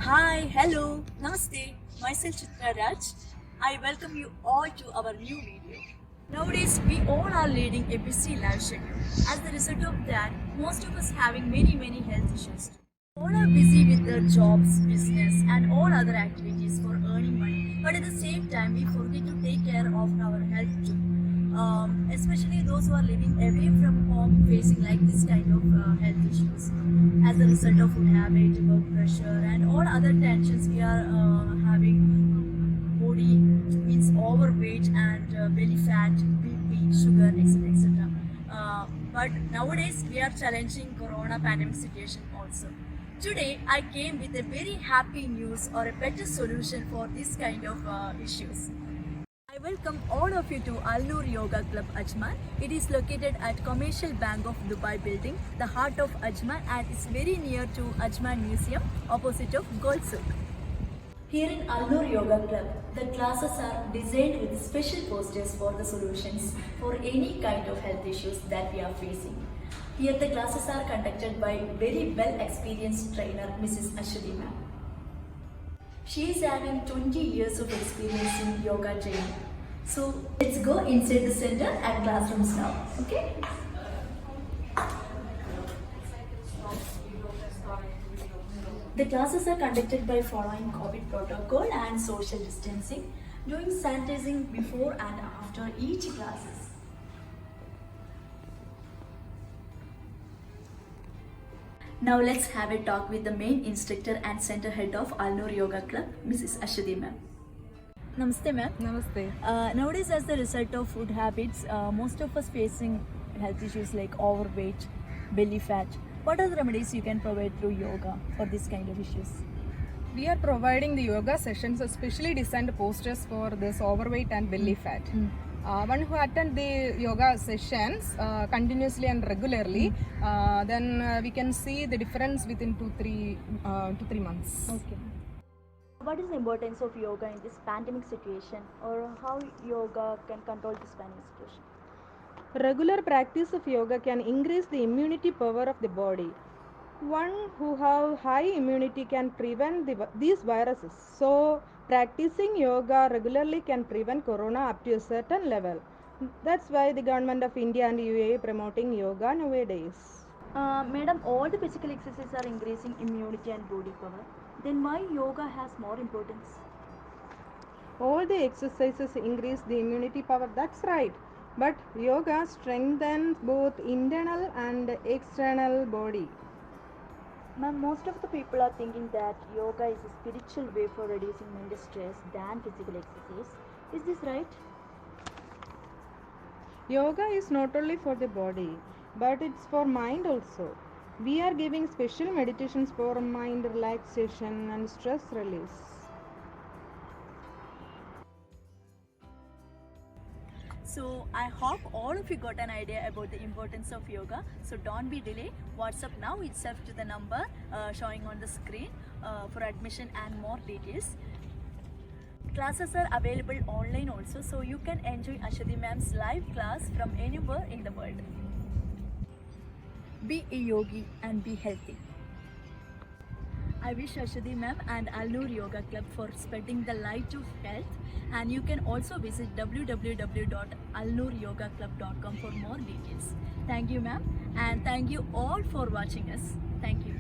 Hi, hello, namaste. Myself Chitra Raj. I welcome you all to our new video. Nowadays, we all are leading a busy life schedule. As the result of that, most of us having many health issues. All are busy with their jobs, business, and all other activities for earning money. But at the same time, we forget to take care of our health too. Especially those who are living away from home facing like this kind of health issues as a result of food habit, work pressure, and all other tensions we are having. Body means overweight and belly fat, BP, sugar, etc. But nowadays we are challenging corona pandemic situation also. Today I came with a very happy news or a better solution for this kind of issues. I welcome all of you to Al Noor Yoga Club Ajman. It is located at Commercial Bank of Dubai building, the heart of Ajman, and it's very near to Ajman Museum, opposite of Gold Souk. Here in Al Noor Yoga Club, the classes are designed with special posters for the solutions for any kind of health issues that we are facing. Here the classes are conducted by very well experienced trainer Mrs. Ashwati ma'am. She is having 20 years of experience in yoga training. So let's go inside the center and classrooms now. Okay? The classes are conducted by following COVID protocol and social distancing, doing sanitizing before and after each classes. Now let's have a talk with the main instructor and center head of Al Noor Yoga Club, Mrs. Ashwati ma'am. Namaste ma'am. Namaste. Nowadays, as the result of food habits, most of us facing health issues like overweight, belly fat. What are the remedies you can provide through yoga for this kind of issues? We are providing the yoga sessions, especially designed posters for this overweight and belly fat. One who attend the yoga sessions continuously and regularly, then we can see the difference within 2-3 months. Okay. What is the importance of yoga in this pandemic situation, or how yoga can control this pandemic situation? Regular practice of yoga can increase the immunity power of the body. One who have high immunity can prevent these viruses. So practicing yoga regularly can prevent corona up to a certain level. That's why the government of India and UAE promoting yoga nowadays. Madam, all the physical exercises are increasing immunity and body power. Then why yoga has more importance? All the exercises increase the immunity power, that's right. But yoga strengthens both internal and external body. Ma'am, most of the people are thinking that yoga is a spiritual way for reducing mental stress than physical exercise. Is this right? Yoga is not only for the body, but it's for mind also. We are giving special meditations for mind relaxation and stress release. So I hope all of you got an idea about the importance of yoga. So don't be delayed. WhatsApp now itself to the number showing on the screen for admission and more details. Classes are available online also, so you can enjoy Ashwati ma'am's live class from anywhere in the world. Be a yogi and be healthy. I wish Ashwati ma'am and Al Noor Yoga Club for spreading the light of health, and you can also visit www.alnooryogaclub.com for more details. Thank you ma'am, and thank you all for watching us. Thank you.